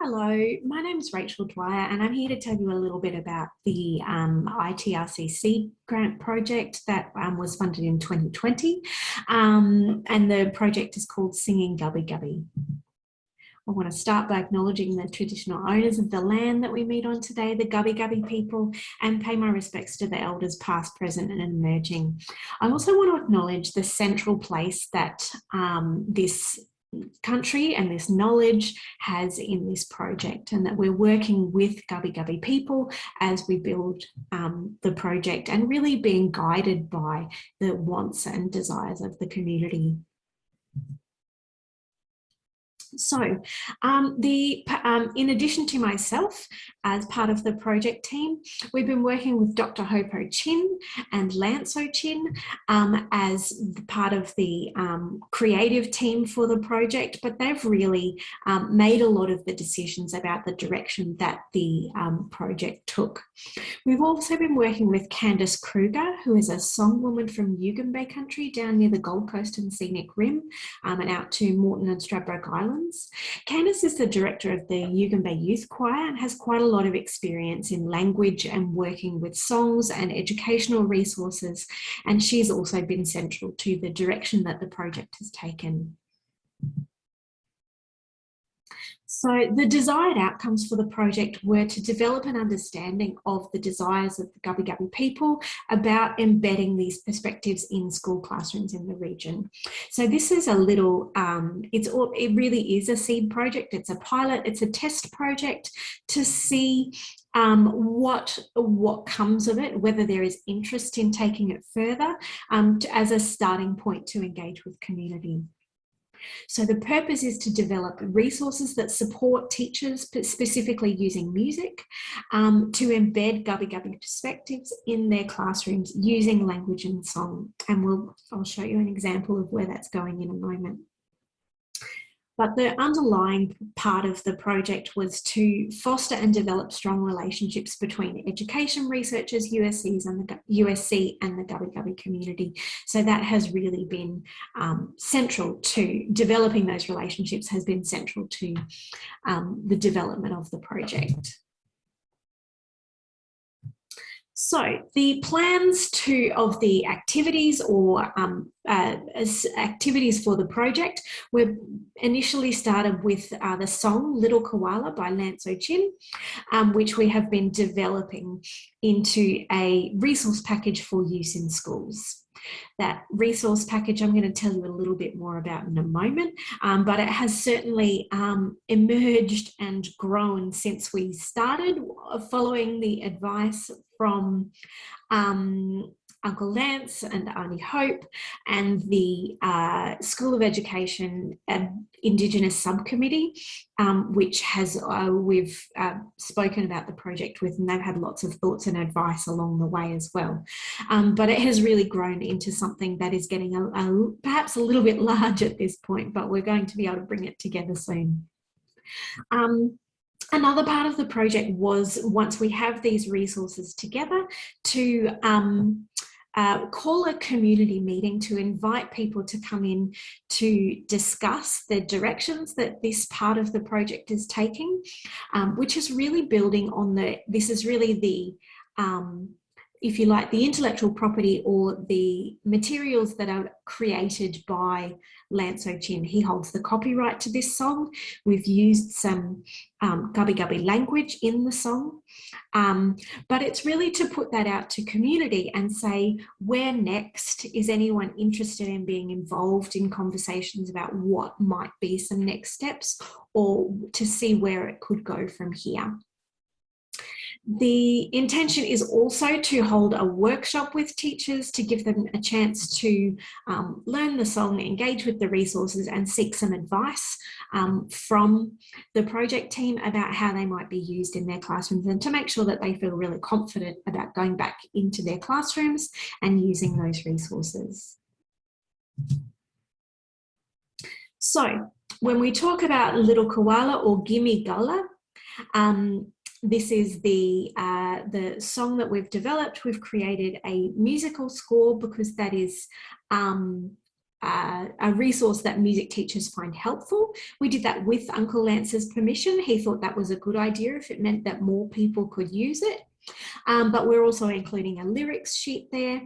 Hello, my name is Rachel Dwyer and I'm here to tell you a little bit about the ITRC seed grant project that was funded in 2020 and the project is called Singing Gubbi Gubbi. I want to start by acknowledging the traditional owners of the land that we meet on today, the Gubbi Gubbi people, and pay my respects to the elders past, present and emerging. I also want to acknowledge the central place that this country and this knowledge has in this project, and that we're working with Gubbi Gubbi people as we build the project and really being guided by the wants and desires of the community. So in addition to myself, as part of the project team, we've been working with Dr. Hopo Chin and Lanso Chin as part of the creative team for the project, but they've really made a lot of the decisions about the direction that the project took. We've also been working with Candice Kruger, who is a songwoman from Yugambeh country down near the Gold Coast and Scenic Rim and out to Moreton and Stradbroke Islands. Candice is the director of the Yugambeh Youth Choir and has quite a lot of experience in language and working with songs and educational resources, and she's also been central to the direction that the project has taken. So the desired outcomes for the project were to develop an understanding of the desires of the Gubbi Gubbi people about embedding these perspectives in school classrooms in the region. So this is a little, it really is a seed project. It's a pilot, it's a test project to see what comes of it, whether there is interest in taking it further as a starting point to engage with community. So the purpose is to develop resources that support teachers, specifically using music, to embed Gubbi Gubbi perspectives in their classrooms using language and song. And I'll show you an example of where that's going in a moment. But the underlying part of the project was to foster and develop strong relationships between education researchers, USC and the Gubbi Gubbi community. So that has really been central to developing those relationships, has been central to the development of the project. So the plans of the activities or activities for the project were initially started with the song Little Koala by Lanso Chin, which we have been developing into a resource package for use in schools. That resource package I'm going to tell you a little bit more about in a moment, but it has certainly emerged and grown since we started, following the advice from Uncle Lance and Auntie Hope and the School of Education Indigenous Subcommittee, which we've spoken about the project with, and they've had lots of thoughts and advice along the way as well. But it has really grown into something that is getting perhaps a little bit large at this point, but we're going to be able to bring it together soon. Another part of the project was, once we have these resources together, to call a community meeting to invite people to come in to discuss the directions that this part of the project is taking, which is really building on this is really the, if you like, the intellectual property or the materials that are created by Lanso Chin. He holds the copyright to this song. We've used some Gubbi Gubbi language in the song, but it's really to put that out to community and say, where next? Is anyone interested in being involved in conversations about what might be some next steps, or to see where it could go from here? The intention is also to hold a workshop with teachers to give them a chance to learn the song, engage with the resources and seek some advice from the project team about how they might be used in their classrooms, and to make sure that they feel really confident about going back into their classrooms and using those resources. So when we talk about Little Koala or Gimme Gullah, this is the song that we've developed. We've created a musical score because that is a resource that music teachers find helpful. We did that with Uncle Lance's permission. He thought that was a good idea if it meant that more people could use it. But we're also including a lyrics sheet there.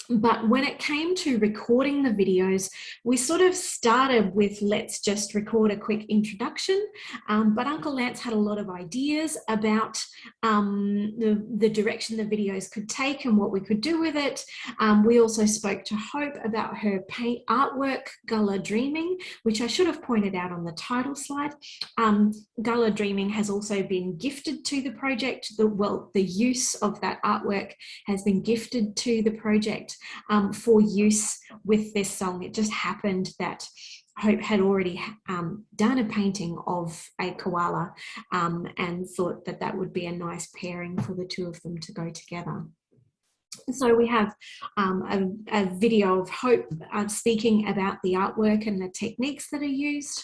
But when it came to recording the videos, we sort of started with, let's just record a quick introduction. But Uncle Lance had a lot of ideas about the direction the videos could take and what we could do with it. We also spoke to Hope about her paint artwork, Gullah Dreaming, which I should have pointed out on the title slide. Gullah Dreaming has also been gifted to the project. The use of that artwork has been gifted to the project for use with this song. It just happened that Hope had already done a painting of a koala and thought that that would be a nice pairing for the two of them to go together. So we have a video of Hope speaking about the artwork and the techniques that are used.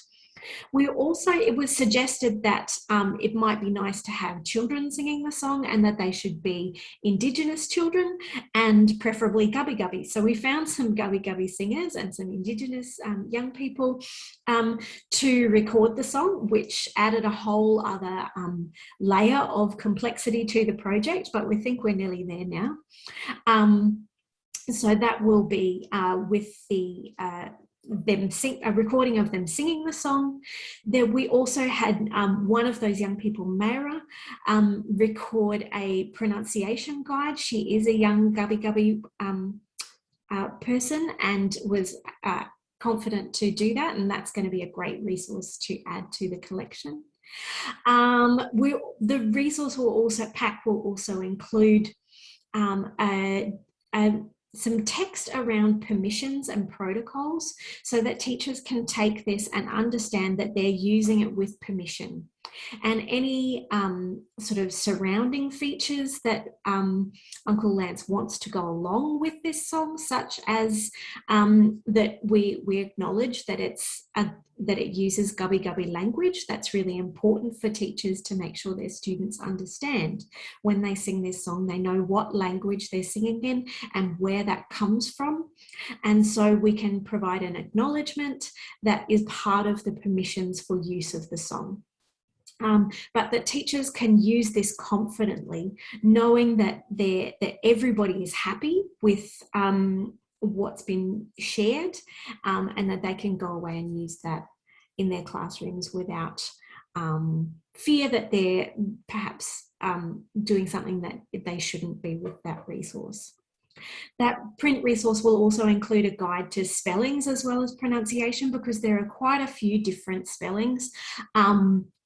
It was suggested that it might be nice to have children singing the song and that they should be Indigenous children and preferably Gubbi Gubbi. So we found some Gubbi Gubbi singers and some Indigenous young people to record the song, which added a whole other layer of complexity to the project, but we think we're nearly there now. So that will be with the a recording of them singing the song. We also had one of those young people, Mayra, record a pronunciation guide. She is a young Gubbi Gubbi person and was confident to do that, and that's going to be a great resource to add to the collection. The resource pack will also include some text around permissions and protocols so that teachers can take this and understand that they're using it with permission. And any sort of surrounding features that Uncle Lance wants to go along with this song, such as that we acknowledge that that it uses Gubbi Gubbi language. That's really important for teachers to make sure their students understand when they sing this song, they know what language they're singing in and where that comes from. And so we can provide an acknowledgement that is part of the permissions for use of the song. But that teachers can use this confidently, knowing that everybody is happy with what's been shared, and that they can go away and use that in their classrooms without fear that they're perhaps doing something that they shouldn't be with that resource. That print resource will also include a guide to spellings as well as pronunciation, because there are quite a few different spellings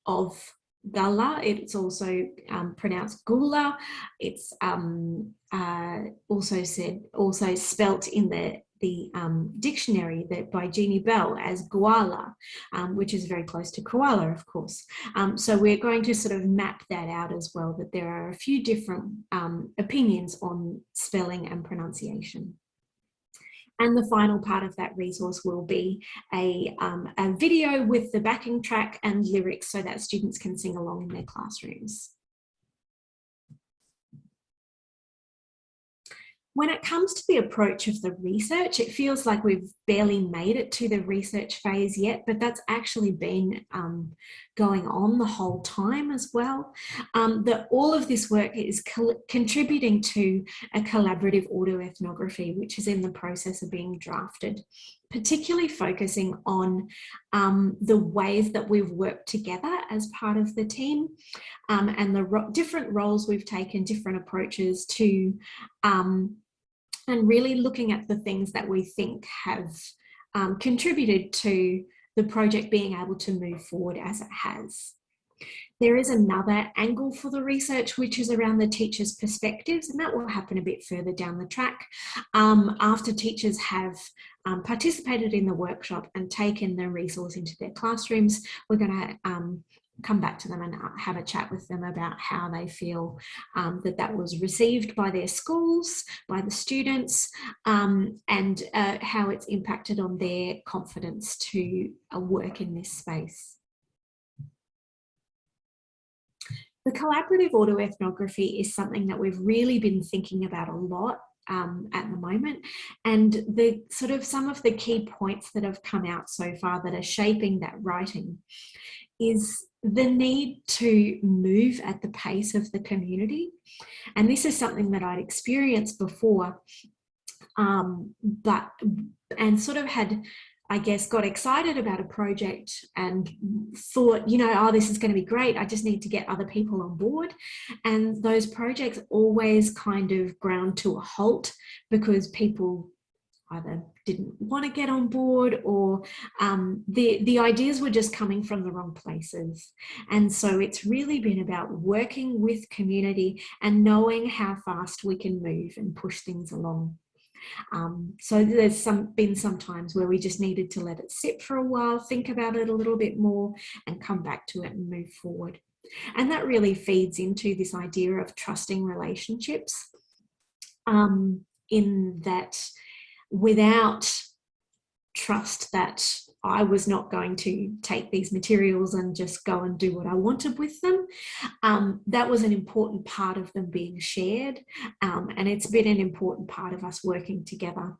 of Gullah. It's also pronounced Gula. It's also spelt in the dictionary by Jeannie Bell as Guala, which is very close to koala, of course. So we're going to sort of map that out as well, that there are a few different opinions on spelling and pronunciation. And the final part of that resource will be a video with the backing track and lyrics so that students can sing along in their classrooms. When it comes to the approach of the research, it feels like we've barely made it to the research phase yet, but that's actually been going on the whole time as well. That all of this work is contributing to a collaborative autoethnography, which is in the process of being drafted, particularly focusing on the ways that we've worked together as part of the team, and the different roles we've taken, different approaches to and really looking at the things that we think have contributed to the project being able to move forward as it has. There is another angle for the research, which is around the teachers' perspectives, and that will happen a bit further down the track. After teachers have participated in the workshop and taken the resource into their classrooms, we're going to come back to them and have a chat with them about how they feel that was received by their schools, by the students, and how it's impacted on their confidence to work in this space. The collaborative autoethnography is something that we've really been thinking about a lot at the moment. And the sort of some of the key points that have come out so far that are shaping that writing is the need to move at the pace of the community. And this is something that I'd experienced before, and sort of had, I guess, got excited about a project and thought, you know, oh, this is going to be great. I just need to get other people on board. And those projects always kind of ground to a halt because people either didn't want to get on board, or the ideas were just coming from the wrong places. And so it's really been about working with community and knowing how fast we can move and push things along. So there's been some times where we just needed to let it sit for a while, think about it a little bit more, and come back to it and move forward. And that really feeds into this idea of trusting relationships, in that without trust that I was not going to take these materials and just go and do what I wanted with them, that was an important part of them being shared, and it's been an important part of us working together.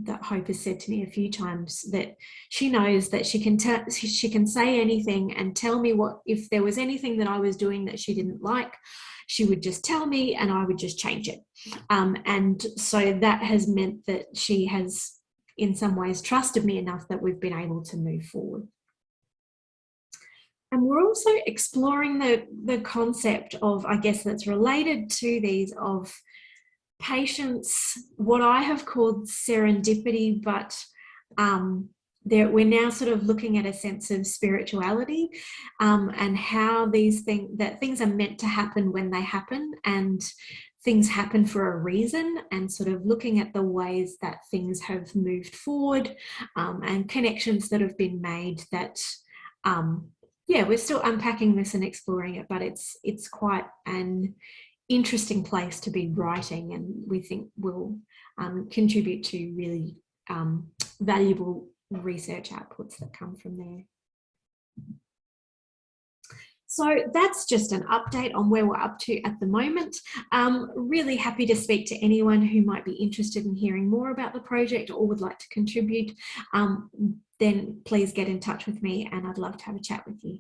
That Hope has said to me a few times that she knows that she can say anything and tell me what, if there was anything that I was doing that she didn't like, she would just tell me and I would just change it. And so that has meant that she has in some ways trusted me enough that we've been able to move forward. And we're also exploring the concept of, I guess that's related to these, of patience, what I have called serendipity, but we're now sort of looking at a sense of spirituality, and how things are meant to happen when they happen, and things happen for a reason, and sort of looking at the ways that things have moved forward, and connections that have been made that, we're still unpacking this and exploring it, but it's quite an interesting place to be writing, and we think will contribute to really valuable research outputs that come from there. So that's just an update on where we're up to at the moment. Really happy to speak to anyone who might be interested in hearing more about the project or would like to contribute. Then please get in touch with me and I'd love to have a chat with you.